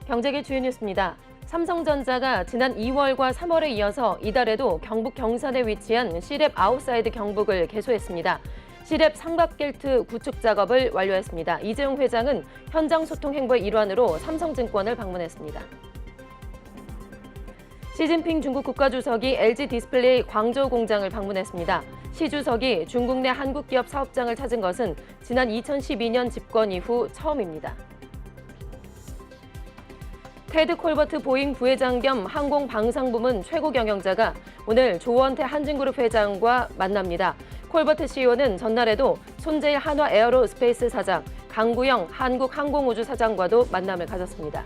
경제계 주요 뉴스입니다. 삼성전자가 지난 2월과 3월에 이어서 이달에도 경북 경산에 위치한 C랩 아웃사이드 경북을 개소했습니다. C랩 삼각겔트 구축 작업을 완료했습니다. 이재용 회장은 현장 소통 행보의 일환으로 삼성증권을 방문했습니다. 시진핑 중국 국가주석이 LG 디스플레이 광저우 공장을 방문했습니다. 시 주석이 중국 내 한국 기업 사업장을 찾은 것은 지난 2012년 집권 이후 처음입니다. 테드 콜버트 보잉 부회장 겸 항공방산부문 최고 경영자가 오늘 조원태 한진그룹 회장과 만납니다. 콜버트 CEO는 전날에도 손재일 한화 에어로스페이스 사장, 강구영 한국항공우주 사장과도 만남을 가졌습니다.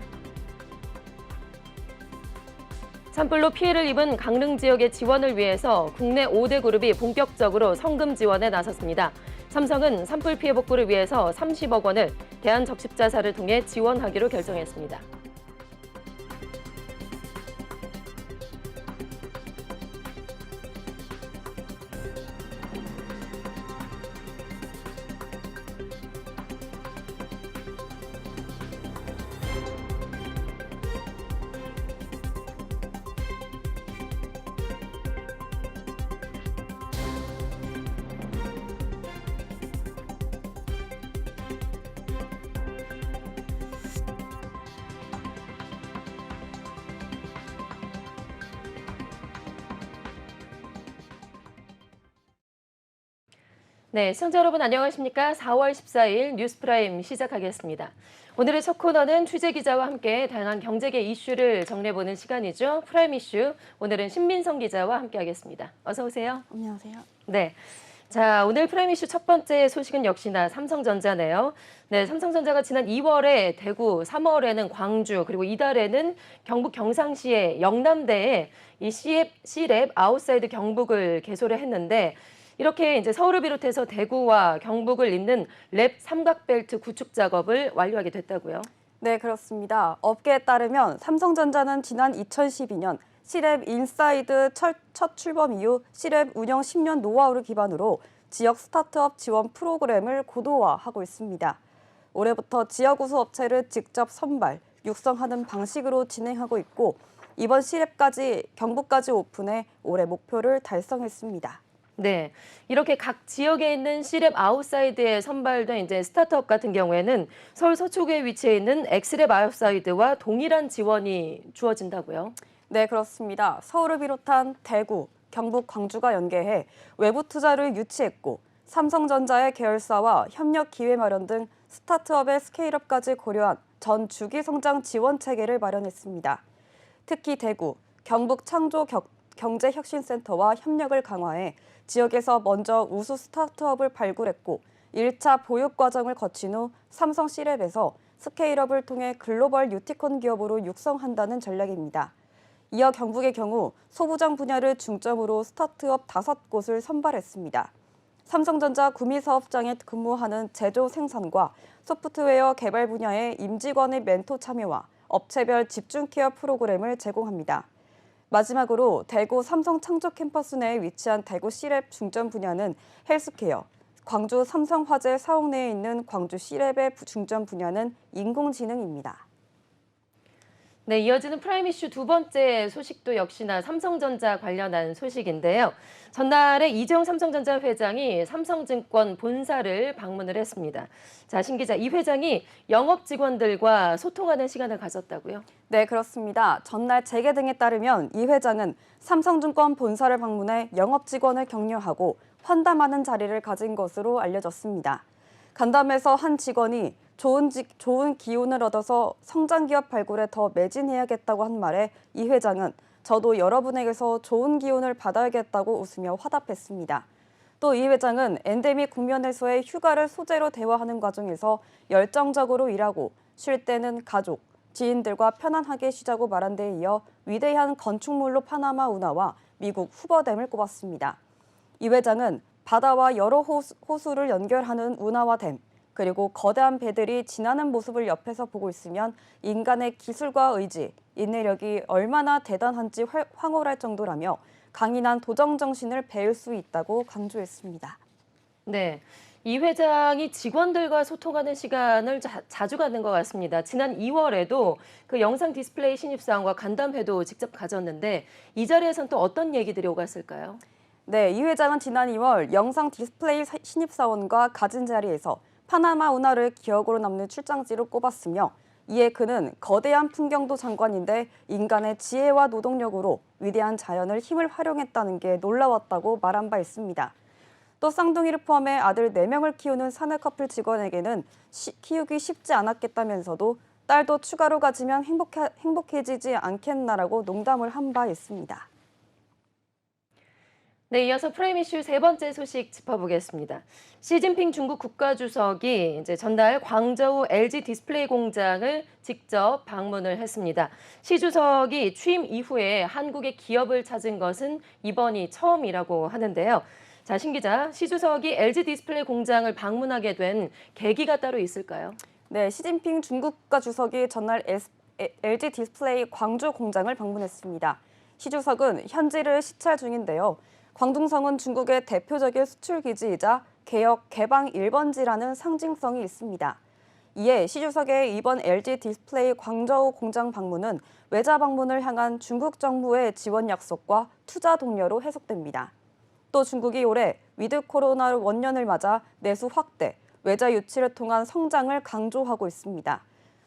산불로 피해를 입은 강릉 지역의 지원을 위해서 국내 5대 그룹이 본격적으로 성금 지원에 나섰습니다. 삼성은 산불 피해 복구를 위해서 30억 원을 대한적십자사를 통해 지원하기로 결정했습니다. 네, 시청자 여러분 안녕하십니까? 4월 14일 뉴스프라임 시작하겠습니다. 오늘의 첫 코너는 취재기자와 함께 다양한 경제계 이슈를 정리해보는 시간이죠. 프라임 이슈, 오늘은 신민성 기자와 함께하겠습니다. 어서 오세요. 안녕하세요. 네, 자 오늘 프라임 이슈 첫 번째 소식은 역시나 삼성전자네요. 네, 삼성전자가 지난 2월에 대구, 3월에는 광주, 그리고 이달에는 경북 경상시의 영남대에 이 C랩 아웃사이드 경북을 개소를 했는데 이렇게 이제 서울을 비롯해서 대구와 경북을 잇는 랩 삼각벨트 구축 작업을 완료하게 됐다고요? 네, 그렇습니다. 업계에 따르면 삼성전자는 지난 2012년 C랩 인사이드 첫 출범 이후 C랩 운영 10년 노하우를 기반으로 지역 스타트업 지원 프로그램을 고도화하고 있습니다. 올해부터 지역 우수 업체를 직접 선발, 육성하는 방식으로 진행하고 있고 이번 C랩까지 경북까지 오픈해 올해 목표를 달성했습니다. 네, 이렇게 각 지역에 있는 C랩 아웃사이드에 선발된 이제 스타트업 같은 경우에는 서울 서초구에 위치해 있는 엑스랩 아웃사이드와 동일한 지원이 주어진다고요? 네, 그렇습니다. 서울을 비롯한 대구, 경북, 광주가 연계해 외부 투자를 유치했고 삼성전자의 계열사와 협력 기회 마련 등 스타트업의 스케일업까지 고려한 전 주기 성장 지원 체계를 마련했습니다. 특히 대구, 경북 창조 경제혁신센터와 협력을 강화해 지역에서 먼저 우수 스타트업을 발굴했고 1차 보육 과정을 거친 후 삼성 C랩에서 스케일업을 통해 글로벌 유티콘 기업으로 육성한다는 전략입니다. 이어 경북의 경우 소부장 분야를 중점으로 스타트업 5곳을 선발했습니다. 삼성전자 구미사업장에 근무하는 제조 생산과 소프트웨어 개발 분야의 임직원의 멘토 참여와 업체별 집중 케어 프로그램을 제공합니다. 마지막으로 대구 삼성 창조 캠퍼스 내에 위치한 대구 C랩 중점 분야는 헬스케어, 광주 삼성화재 사옥 내에 있는 광주 C랩의 중점 분야는 인공지능입니다. 네, 이어지는 프라임 이슈 두 번째 소식도 역시나 삼성전자 관련한 소식인데요. 전날에 이재용 삼성전자 회장이 삼성증권 본사를 방문을 했습니다. 자, 신 기자, 이 회장이 영업 직원들과 소통하는 시간을 가졌다고요? 네, 그렇습니다. 전날 재계 등에 따르면 이 회장은 삼성증권 본사를 방문해 영업 직원을 격려하고 환담하는 자리를 가진 것으로 알려졌습니다. 간담회에서 한 직원이 좋은 기운을 얻어서 성장 기업 발굴에 더 매진해야겠다고 한 말에 이 회장은 저도 여러분에게서 좋은 기운을 받아야겠다고 웃으며 화답했습니다. 또 이 회장은 엔데믹 국면에서의 휴가를 소재로 대화하는 과정에서 열정적으로 일하고 쉴 때는 가족, 지인들과 편안하게 쉬자고 말한 데 이어 위대한 건축물로 파나마 운하와 미국 후버댐을 꼽았습니다. 이 회장은 바다와 여러 호수를 연결하는 운하와 댐, 그리고 거대한 배들이 지나는 모습을 옆에서 보고 있으면 인간의 기술과 의지, 인내력이 얼마나 대단한지 황홀할 정도라며 강인한 도정 정신을 배울 수 있다고 강조했습니다. 네, 이 회장이 직원들과 소통하는 시간을 자주 갖는 것 같습니다. 지난 2월에도 그 영상 디스플레이 신입사원과 간담회도 직접 가졌는데 이 자리에선 또 어떤 얘기들이 오갔을까요? 네, 이 회장은 지난 2월 영상 디스플레이 신입사원과 가진 자리에서 파나마 운하를 기억으로 남는 출장지로 꼽았으며 이에 그는 거대한 풍경도 장관인데 인간의 지혜와 노동력으로 위대한 자연을 힘을 활용했다는 게 놀라웠다고 말한 바 있습니다. 또 쌍둥이를 포함해 아들 4명을 키우는 사내 커플 직원에게는 키우기 쉽지 않았겠다면서도 딸도 추가로 가지면 행복해지지 않겠나라고 농담을 한 바 있습니다. 네, 이어서 프레임 이슈 세 번째 소식 짚어보겠습니다. 시진핑 중국 국가주석이 이제 전날 광저우 LG 디스플레이 공장을 직접 방문을 했습니다. 시 주석이 취임 이후에 한국의 기업을 찾은 것은 이번이 처음이라고 하는데요. 자, 신 기자, 시 주석이 LG 디스플레이 공장을 방문하게 된 계기가 따로 있을까요? 네, 시진핑 중국 국가주석이 전날 LG 디스플레이 광주 공장을 방문했습니다. 시 주석은 현지를 시찰 중인데요. 광둥성은 중국의 대표적인 수출 기지이자 개혁 개방 1번지라는 상징성이 있습니다. 이에 시 주석의 이번 LG 디스플레이 광저우 공장 방문은 외자 방문을 향한 중국 정부의 지원 약속과 투자 동료로 해석됩니다. 또 중국이 올해 위드 코로나 원년을 맞아 내수 확대, 외자 유치를 통한 성장을 강조하고 있습니다.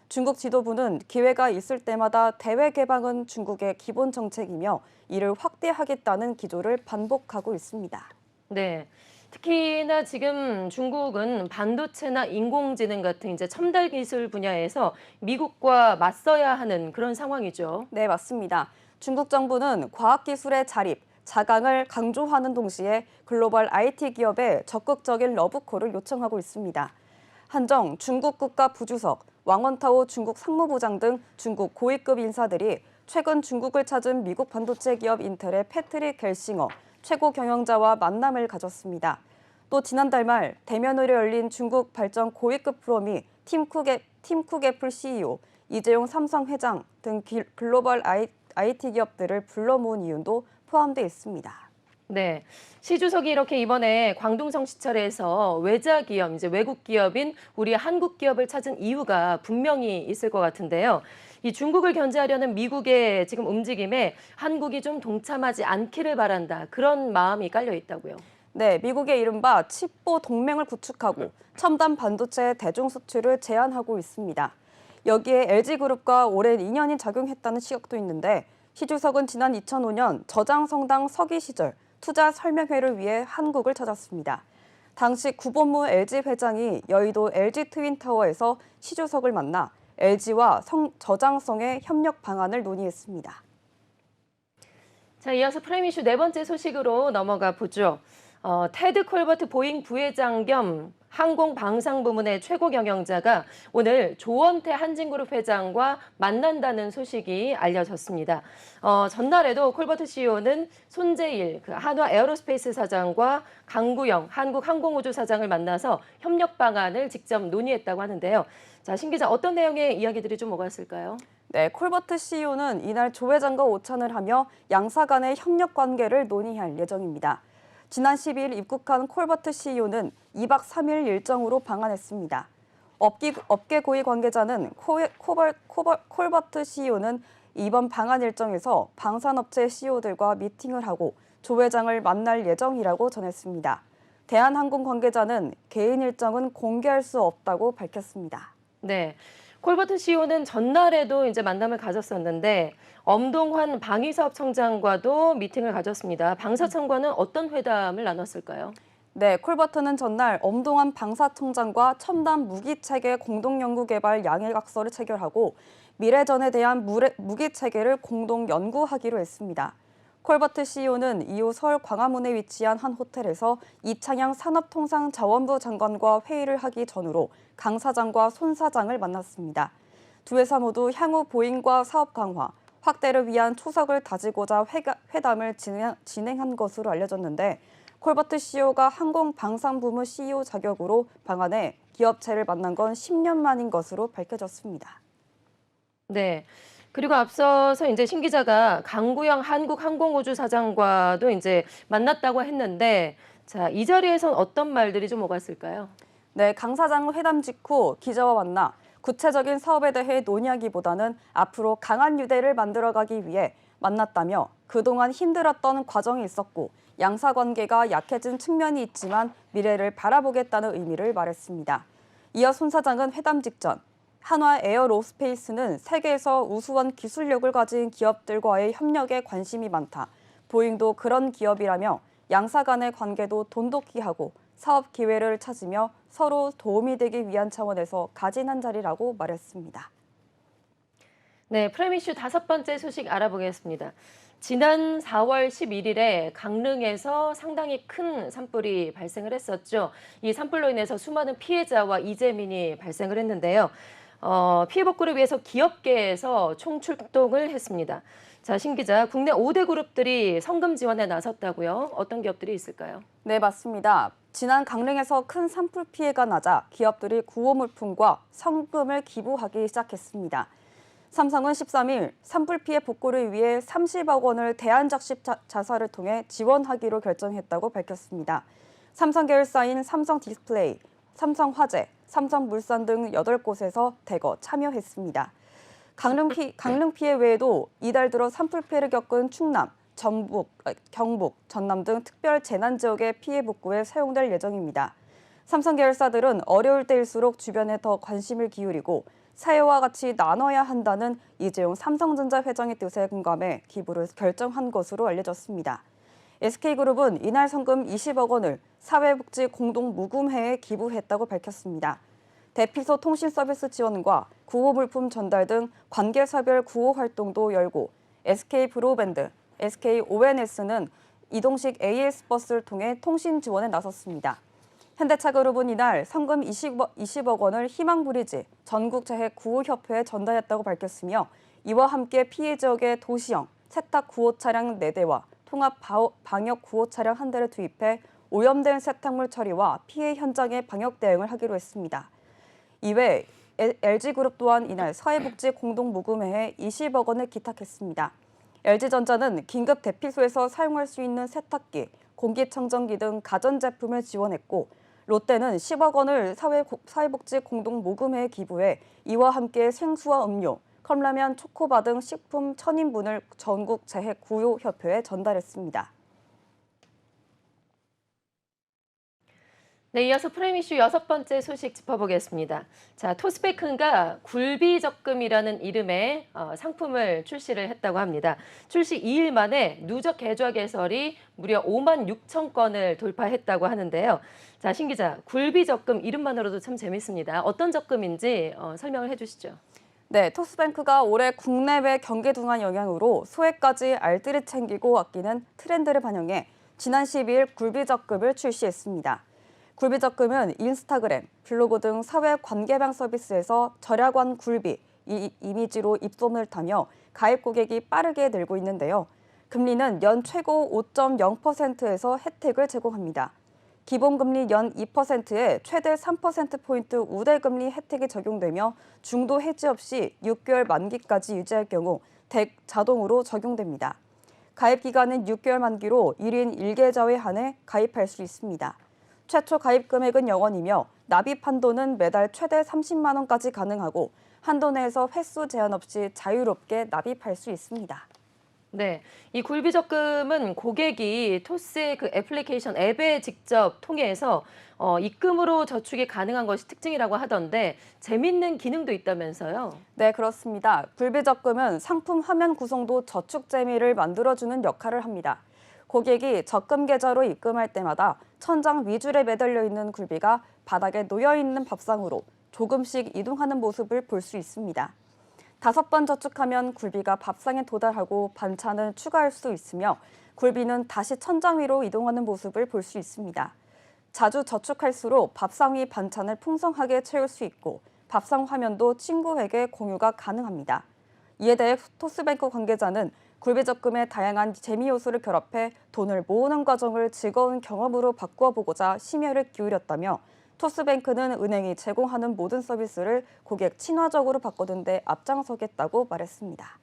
중국 지도부는 기회가 있을 때마다 대외 개방은 중국의 기본 정책이며 이를 확대하겠다는 기조를 반복하고 있습니다. 네. 특히나 지금 중국은 반도체나 인공지능 같은 이제 첨단 기술 분야에서 미국과 맞서야 하는 그런 상황이죠. 네, 맞습니다. 중국 정부는 과학기술의 자립, 자강을 강조하는 동시에 글로벌 IT 기업에 적극적인 러브콜을 요청하고 있습니다. 한정 중국 국가부주석, 왕원타오 중국 상무부장 등 중국 고위급 인사들이 최근 중국을 찾은 미국 반도체 기업 인텔의 패트릭 겔싱어 최고 경영자와 만남을 가졌습니다. 또 지난달 말 대면으로 열린 중국 발전 고위급 포럼이 팀쿡 애플 CEO, 이재용 삼성 회장 등 글로벌 IT 기업들을 불러 모은 이유도 포함되어 있습니다. 네, 시 주석이 이렇게 이번에 광둥성 시찰에서 외자 기업, 이제 외국 기업인 우리 한국 기업을 찾은 이유가 분명히 있을 것 같은데요. 이 중국을 견제하려는 미국의 지금 움직임에 한국이 좀 동참하지 않기를 바란다. 그런 마음이 깔려 있다고요. 네, 미국의 이른바 칩보 동맹을 구축하고 첨단 반도체 대중 수출을 제한하고 있습니다. 여기에 LG그룹과 오랜 인연이 작용했다는 시각도 있는데 시 주석은 지난 2005년 저장성당 서기 시절 투자 설명회를 위해 한국을 찾았습니다. 당시 구본무 LG 회장이 여의도 LG 트윈타워에서 시 주석을 만나 LG와 저장성의 협력 방안을 논의했습니다. 자, 이어서 프레임 이슈 네 번째 소식으로 넘어가 보죠. 테드 콜버트 보잉 부회장 겸 항공방상부문의 최고 경영자가 오늘 조원태 한진그룹 회장과 만난다는 소식이 알려졌습니다. 전날에도 콜버트 CEO는 손재일 한화 에어로스페이스 사장과 강구영 한국항공우주 사장을 만나서 협력 방안을 직접 논의했다고 하는데요. 자, 신 기자, 어떤 내용의 이야기들이 좀 오갔을까요? 네, 콜버트 CEO는 이날 조 회장과 오찬을 하며 양사 간의 협력 관계를 논의할 예정입니다. 지난 12일 입국한 콜버트 CEO는 2박 3일 일정으로 방한했습니다. 업계 고위 관계자는 콜버트 CEO는 이번 방한 일정에서 방산업체 CEO들과 미팅을 하고 조 회장을 만날 예정이라고 전했습니다. 대한항공 관계자는 개인 일정은 공개할 수 없다고 밝혔습니다. 네. 콜버트 CEO는 전날에도 이제 만남을 가졌었는데 엄동환 방위사업청장과도 미팅을 가졌습니다. 방사청과는 어떤 회담을 나눴을까요? 네, 콜버트는 전날 엄동환 방사청장과 첨단 무기체계 공동연구개발 양해각서를 체결하고 미래전에 대한 무기체계를 공동 연구하기로 했습니다. 콜버트 CEO는 이후 서울 광화문에 위치한 한 호텔에서 이창양 산업통상자원부 장관과 회의를 하기 전으로 강 사장과 손 사장을 만났습니다. 두 회사 모두 향후 보잉과 사업 강화, 확대를 위한 초석을 다지고자 회담을 진행한 것으로 알려졌는데 콜버트 CEO가 항공방산부문 CEO 자격으로 방한해 기업체를 만난 건 10년 만인 것으로 밝혀졌습니다. 네. 그리고 앞서서 이제 신 기자가 강구영 한국항공우주 사장과도 이제 만났다고 했는데 자, 이 자리에선 어떤 말들이 좀 오갔을까요? 네, 강 사장은 회담 직후 기자와 만나 구체적인 사업에 대해 논의하기보다는 앞으로 강한 유대를 만들어가기 위해 만났다며 그동안 힘들었던 과정이 있었고 양사 관계가 약해진 측면이 있지만 미래를 바라보겠다는 의미를 말했습니다. 이어 손 사장은 회담 직전 한화 에어로스페이스는 세계에서 우수한 기술력을 가진 기업들과의 협력에 관심이 많다. 보잉도 그런 기업이라며 양사 간의 관계도 돈독히 하고 사업 기회를 찾으며 서로 도움이 되기 위한 차원에서 가진한 자리라고 말했습니다. 네, 프라임 이슈 5번째 소식 알아보겠습니다. 지난 4월 11일에 강릉에서 상당히 큰 산불이 발생을 했었죠. 이 산불로 인해서 수많은 피해자와 이재민이 발생을 했는데요. 피해 복구를 위해서 기업계에서 총출동을 했습니다. 자, 신 기자, 국내 5대 그룹들이 성금 지원에 나섰다고요? 어떤 기업들이 있을까요? 네, 맞습니다. 지난 강릉에서 큰 산불 피해가 나자 기업들이 구호 물품과 성금을 기부하기 시작했습니다. 삼성은 13일 산불 피해 복구를 위해 30억 원을 대안적십 자사를 통해 지원하기로 결정했다고 밝혔습니다. 삼성 계열사인 삼성디스플레이, 삼성화재, 삼성물산 등 8곳에서 대거 참여했습니다. 강릉 피해 외에도 이달 들어 산불 피해를 겪은 충남, 전북, 경북, 전남 등 특별 재난 지역의 피해 복구에 사용될 예정입니다. 삼성 계열사들은 어려울 때일수록 주변에 더 관심을 기울이고 사회와 같이 나눠야 한다는 이재용 삼성전자 회장의 뜻에 공감해 기부를 결정한 것으로 알려졌습니다. SK그룹은 이날 성금 20억 원을 사회복지 공동무금회에 기부했다고 밝혔습니다. 대피소 통신 서비스 지원과 구호 물품 전달 등 관계사별 구호 활동도 열고 SK 브로밴드, SK ONS는 이동식 AS 버스를 통해 통신 지원에 나섰습니다. 현대차그룹은 이날 성금 20억 원을 희망브리지 전국재해구호협회에 전달했다고 밝혔으며 이와 함께 피해 지역의 도시형 세탁 구호 차량 4대와 통합 방역 구호 차량 1대를 투입해 오염된 세탁물 처리와 피해 현장의 방역 대응을 하기로 했습니다. 이외 LG그룹 또한 이날 사회복지 공동무금회에 20억 원을 기탁했습니다. LG전자는 긴급 대피소에서 사용할 수 있는 세탁기, 공기청정기 등 가전제품을 지원했고 롯데는 10억 원을 사회복지 공동모금회에 기부해 이와 함께 생수와 음료, 컵라면, 초코바 등 식품 1000인분을 전국재해구호협회에 전달했습니다. 네, 이어서 프라임 이슈 6번째 소식 짚어보겠습니다. 자, 토스베크가 굴비적금이라는 이름의 상품을 출시를 했다고 합니다. 출시 2일 만에 누적 계좌 개설이 무려 5만 6천 건을 돌파했다고 하는데요. 자, 신 기자, 굴비적금 이름만으로도 참 재밌습니다. 어떤 적금인지 설명을 해주시죠. 네, 토스뱅크가 올해 국내외 경기 둔화 영향으로 소액까지 알뜰히 챙기고 아끼는 트렌드를 반영해 지난 12일 굴비적금을 출시했습니다. 굴비적금은 인스타그램, 블로그 등 사회 관계망 서비스에서 절약왕 굴비 이미지로 입소문을 타며 가입 고객이 빠르게 늘고 있는데요. 금리는 연 최고 5.0%에서 혜택을 제공합니다. 기본금리 연 2%에 최대 3%포인트 우대금리 혜택이 적용되며 중도 해지 없이 6개월 만기까지 유지할 경우 자동으로 적용됩니다. 가입 기간은 6개월 만기로 1인 1계좌에 한해 가입할 수 있습니다. 최초 가입 금액은 0원이며 납입 한도는 매달 최대 30만 원까지 가능하고 한도 내에서 횟수 제한 없이 자유롭게 납입할 수 있습니다. 네, 이 굴비적금은 고객이 토스의 그 애플리케이션 앱에 직접 통해서 입금으로 저축이 가능한 것이 특징이라고 하던데 재밌는 기능도 있다면서요? 네, 그렇습니다. 굴비적금은 상품 화면 구성도 저축 재미를 만들어주는 역할을 합니다. 고객이 적금 계좌로 입금할 때마다 천장 위줄에 매달려 있는 굴비가 바닥에 놓여 있는 밥상으로 조금씩 이동하는 모습을 볼 수 있습니다. 5번 저축하면 굴비가 밥상에 도달하고 반찬을 추가할 수 있으며 굴비는 다시 천장 위로 이동하는 모습을 볼 수 있습니다. 자주 저축할수록 밥상 위 반찬을 풍성하게 채울 수 있고 밥상 화면도 친구에게 공유가 가능합니다. 이에 대해 토스뱅크 관계자는 굴비적금의 다양한 재미 요소를 결합해 돈을 모으는 과정을 즐거운 경험으로 바꾸어 보고자 심혈을 기울였다며 토스뱅크는 은행이 제공하는 모든 서비스를 고객 친화적으로 바꾸는 데 앞장서겠다고 말했습니다.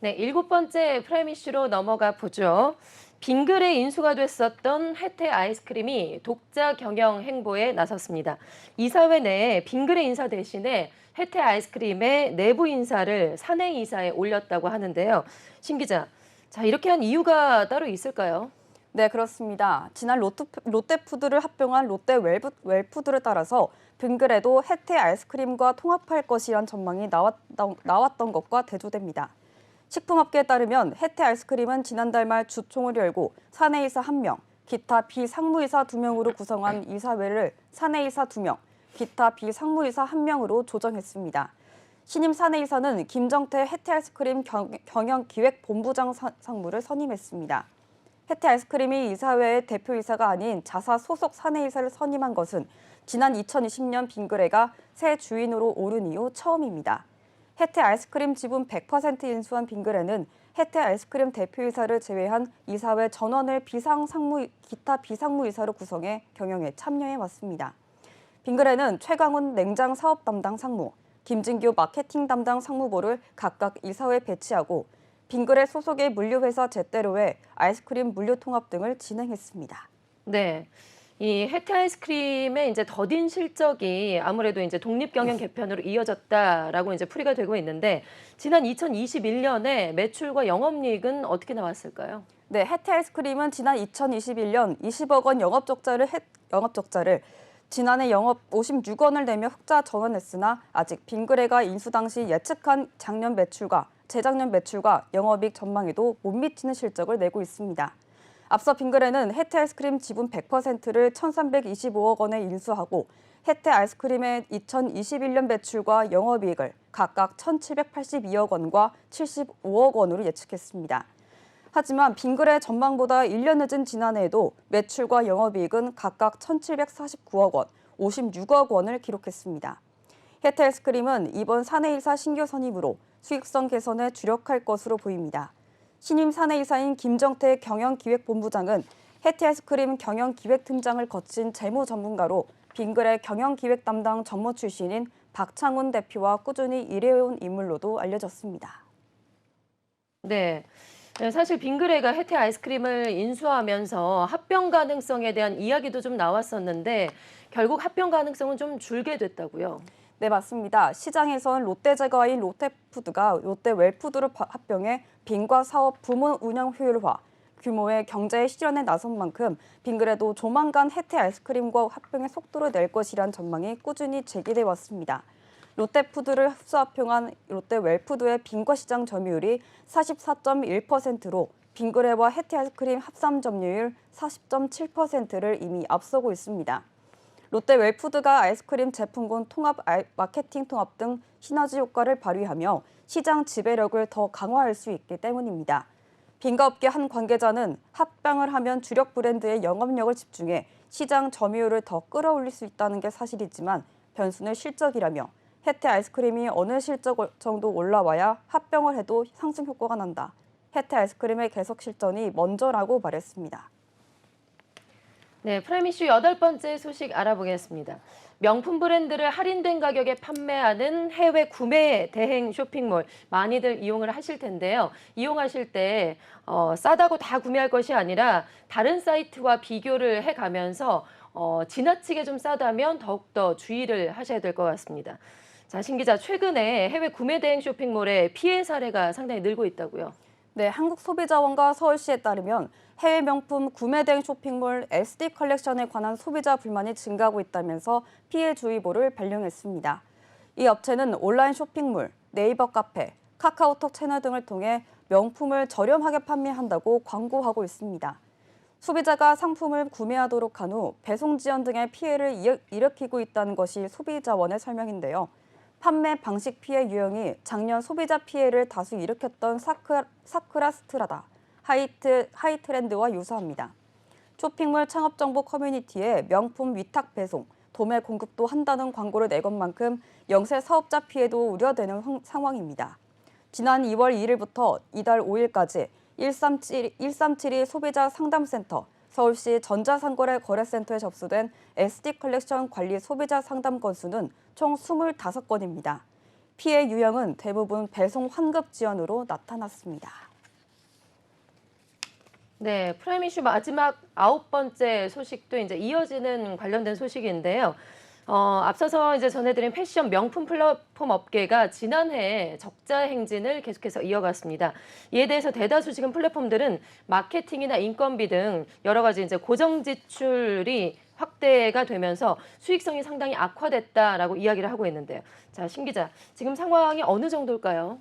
네, 7번째 프라임 이슈로 넘어가 보죠. 빙글에 인수가 됐었던 혜태 아이스크림이 독자 경영 행보에 나섰습니다. 이사회 내에 빙글의 인사 대신에 혜태 아이스크림의 내부 인사를 사내 이사에 올렸다고 하는데요. 신 기자, 자, 이렇게 한 이유가 따로 있을까요? 네, 그렇습니다. 지난 롯데푸드를 합병한 롯데웰푸드를 따라서 빙글에도 혜태 아이스크림과 통합할 것이란 전망이 나왔던 것과 대조됩니다. 식품업계에 따르면 혜태 아이스크림은 지난달 말 주총을 열고 사내이사 1명, 기타 비상무이사 2명으로 구성한 이사회를 사내이사 2명, 기타 비상무이사 1명으로 조정했습니다. 신임 사내이사는 김정태 혜태 아이스크림 경영기획본부장 상무를 선임했습니다. 혜태 아이스크림이 이사회의 대표이사가 아닌 자사 소속 사내이사를 선임한 것은 지난 2020년 빙그레가 새 주인으로 오른 이후 처음입니다. 혜태 아이스크림 지분 100% 인수한 빙그레는 혜태 아이스크림 대표이사를 제외한 이사회 전원을 기타 비상무이사로 구성해 경영에 참여해 왔습니다. 빙그레는 최강훈 냉장 사업 담당 상무, 김진규 마케팅 담당 상무보를 각각 이사회에 배치하고 빙그레 소속의 물류회사 제때로의 아이스크림 물류 통합 등을 진행했습니다. 네. 이 혜태 아이스크림의 이제 더딘 실적이 아무래도 이제 독립 경영 개편으로 이어졌다라고 이제 풀이가 되고 있는데 지난 2021년에 매출과 영업이익은 어떻게 나왔을까요? 네, 혜태 아이스크림은 지난 2021년 20억 원 영업적자를 지난해 영업 56원을 내며 흑자 전환했으나 아직 빙그레가 인수 당시 예측한 재작년 매출과 영업이익 전망에도 못 미치는 실적을 내고 있습니다. 앞서 빙그레는 혜태 아이스크림 지분 100%를 1,325억 원에 인수하고 혜태 아이스크림의 2021년 매출과 영업이익을 각각 1,782억 원과 75억 원으로 예측했습니다. 하지만 빙그레 전망보다 1년 늦은 지난해에도 매출과 영업이익은 각각 1,749억 원, 56억 원을 기록했습니다. 혜태 아이스크림은 이번 사내이사 신규 선임으로 수익성 개선에 주력할 것으로 보입니다. 신임 사내이사인 김정태 경영기획본부장은 혜태 아이스크림 경영기획팀장을 거친 재무 전문가로 빙그레 경영기획 담당 전무 출신인 박창훈 대표와 꾸준히 일해온 인물로도 알려졌습니다. 네. 사실 빙그레가 혜태 아이스크림을 인수하면서 합병 가능성에 대한 이야기도 좀 나왔었는데 결국 합병 가능성은 좀 줄게 됐다고요. 네, 맞습니다. 시장에선 롯데제과인 롯데푸드가 롯데웰푸드로 합병해 빙과 사업 부문 운영 효율화, 규모의 경제 실현에 나선 만큼 빙그레도 조만간 혜태 아이스크림과 합병의 속도를 낼 것이란 전망이 꾸준히 제기돼 왔습니다. 롯데푸드를 흡수합병한 롯데웰푸드의 빙과 시장 점유율이 44.1%로 빙그레와 혜태 아이스크림 합산 점유율 40.7%를 이미 앞서고 있습니다. 롯데웰푸드가 아이스크림 제품군 통합 마케팅 통합 등 시너지 효과를 발휘하며 시장 지배력을 더 강화할 수 있기 때문입니다. 빙과업계 한 관계자는 합병을 하면 주력 브랜드의 영업력을 집중해 시장 점유율을 더 끌어올릴 수 있다는 게 사실이지만 변수는 실적이라며 혜태 아이스크림이 어느 실적 정도 올라와야 합병을 해도 상승 효과가 난다. 혜태 아이스크림의 계속 실전이 먼저라고 말했습니다. 네, 프라임 이슈 8번째 소식 알아보겠습니다. 명품 브랜드를 할인된 가격에 판매하는 해외 구매 대행 쇼핑몰 많이들 이용을 하실 텐데요. 이용하실 때 싸다고 다 구매할 것이 아니라 다른 사이트와 비교를 해가면서 지나치게 좀 싸다면 더욱더 주의를 하셔야 될 것 같습니다. 자, 신 기자, 최근에 해외 구매 대행 쇼핑몰의 피해 사례가 상당히 늘고 있다고요. 네, 한국소비자원과 서울시에 따르면 해외 명품 구매 대행 쇼핑몰 SD 컬렉션에 관한 소비자 불만이 증가하고 있다면서 피해 주의보를 발령했습니다. 이 업체는 온라인 쇼핑몰, 네이버 카페, 카카오톡 채널 등을 통해 명품을 저렴하게 판매한다고 광고하고 있습니다. 소비자가 상품을 구매하도록 한 후 배송 지연 등의 피해를 일으키고 있다는 것이 소비자원의 설명인데요. 판매 방식 피해 유형이 작년 소비자 피해를 다수 일으켰던 사쿠라 스트라다, 하이트렌드와 유사합니다. 쇼핑몰 창업정보 커뮤니티에 명품 위탁 배송, 도매 공급도 한다는 광고를 내건 만큼 영세 사업자 피해도 우려되는 상황입니다. 지난 2월 2일부터 이달 5일까지 1372 소비자 상담센터, 서울시 전자상거래 거래센터에 접수된 SD 컬렉션 관리 소비자 상담 건수는 총 25건입니다. 피해 유형은 대부분 배송 환급 지연으로 나타났습니다. 네, 프라임 이슈 마지막 9번째 소식도 이제 이어지는 관련된 소식인데요. 앞서서 이제 전해드린 패션 명품 플랫폼 업계가 지난해 적자 행진을 계속해서 이어갔습니다. 이에 대해서 대다수 지금 플랫폼들은 마케팅이나 인건비 등 여러 가지 이제 고정 지출이 확대가 되면서 수익성이 상당히 악화됐다라고 이야기를 하고 있는데요. 자, 신 기자, 지금 상황이 어느 정도일까요?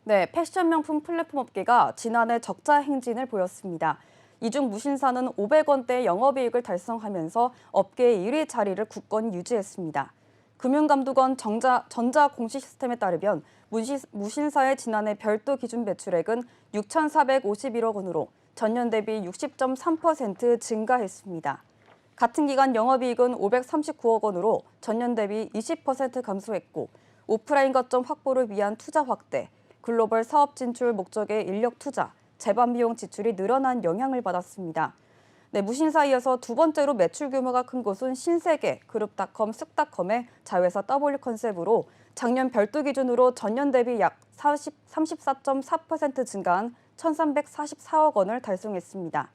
네, 패션 명품 플랫폼 업계가 지난해 적자 행진을 보였습니다. 이 중 무신사는 500원대 영업이익을 달성하면서 업계의 1위 자리를 굳건히 유지했습니다. 금융감독원 전자공시시스템에 따르면 무신사의 지난해 별도 기준 매출액은 6,451억 원으로 전년 대비 60.3% 증가했습니다. 같은 기간 영업이익은 539억 원으로 전년 대비 20% 감소했고 오프라인 거점 확보를 위한 투자 확대, 글로벌 사업 진출 목적의 인력 투자, 재반 비용 지출이 늘어난 영향을 받았습니다. 네, 무신사에 이어서 두 번째로 매출 규모가 큰 곳은 신세계, 그룹닷컴, 쓱닷컴의 자회사 W 컨셉으로 작년 별도 기준으로 전년 대비 약 34.4% 증가한 1,344억 원을 달성했습니다.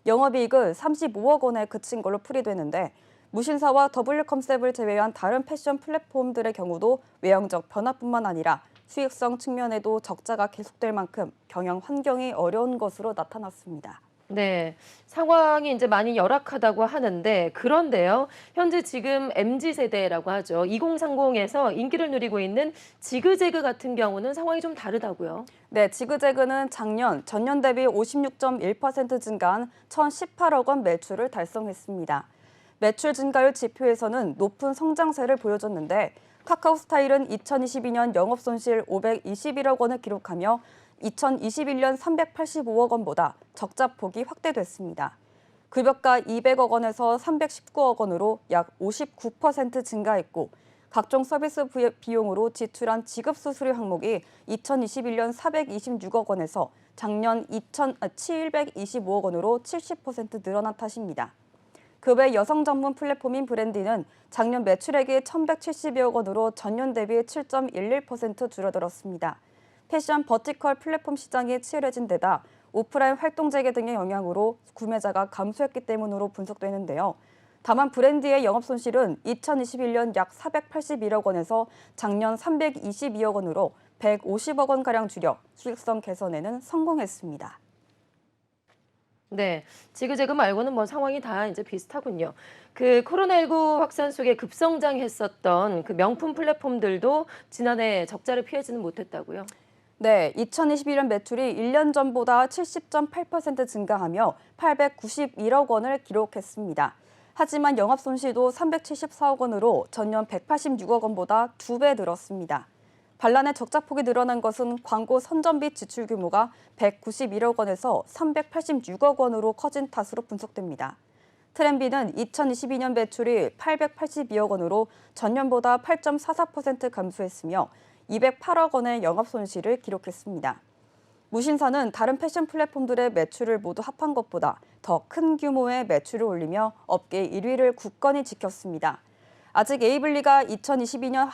영업이익은 35억 원에 그친 걸로 풀이되는데 무신사와 W 컨셉을 제외한 다른 패션 플랫폼들의 경우도 외형적 변화뿐만 아니라 수익성 측면에도 적자가 계속될 만큼 경영 환경이 어려운 것으로 나타났습니다. 네, 상황이 이제 많이 열악하다고 하는데 그런데요. 현재 지금 MZ세대라고 하죠. 2030에서 인기를 누리고 있는 지그재그 같은 경우는 상황이 좀 다르다고요. 네, 지그재그는 전년 대비 56.1% 증가한 1,018억 원 매출을 달성했습니다. 매출 증가율 지표에서는 높은 성장세를 보여줬는데 카카오 스타일은 2022년 영업손실 521억 원을 기록하며 2021년 385억 원보다 적자폭이 확대됐습니다. 급여가 200억 원에서 319억 원으로 약 59% 증가했고 각종 서비스 비용으로 지출한 지급수수료 항목이 2021년 426억 원에서 작년 725억 원으로 70% 늘어난 탓입니다. 그 외 여성 전문 플랫폼인 브랜디는 작년 매출액이 1,170여억 원으로 전년 대비 7.11% 줄어들었습니다. 패션 버티컬 플랫폼 시장이 치열해진 데다 오프라인 활동 재개 등의 영향으로 구매자가 감소했기 때문으로 분석되는데요. 다만 브랜디의 영업 손실은 2021년 약 481억 원에서 작년 322억 원으로 150억 원가량 줄여 수익성 개선에는 성공했습니다. 네, 지그재그 말고는 뭐 상황이 다 이제 비슷하군요. 그 코로나19 확산 속에 급성장했었던 그 명품 플랫폼들도 지난해 적자를 피하지는 못했다고요. 네, 2021년 매출이 1년 전보다 70.8% 증가하며 891억 원을 기록했습니다. 하지만 영업 손실도 374억 원으로 전년 186억 원보다 2배 늘었습니다. 반란의 적자폭이 늘어난 것은 광고 선전비 지출 규모가 191억 원에서 386억 원으로 커진 탓으로 분석됩니다. 트렌비는 2022년 매출이 882억 원으로 전년보다 8.44% 감소했으며 208억 원의 영업 손실을 기록했습니다. 무신사는 다른 패션 플랫폼들의 매출을 모두 합한 것보다 더 큰 규모의 매출을 올리며 업계 1위를 굳건히 지켰습니다. 아직 에이블리가 2022년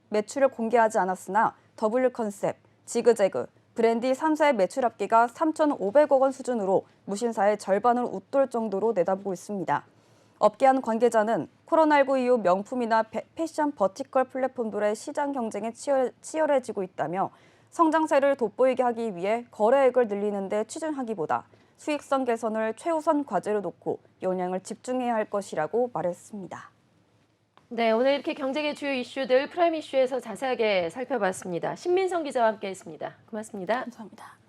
매출을 공개하지 않았으나 W 컨셉, 지그재그, 브랜디 3사의 매출 합계가 3,500억 원 수준으로 무신사의 절반을 웃돌 정도로 내다보고 있습니다. 업계 한 관계자는 코로나19 이후 명품이나 패션 버티컬 플랫폼들의 시장 경쟁이 치열해지고 있다며 성장세를 돋보이게 하기 위해 거래액을 늘리는 데 취준하기보다 수익성 개선을 최우선 과제로 놓고 역량을 집중해야 할 것이라고 말했습니다. 네, 오늘 이렇게 경제계 주요 이슈들 프라임 이슈에서 자세하게 살펴봤습니다. 신민성 기자와 함께했습니다. 고맙습니다. 감사합니다.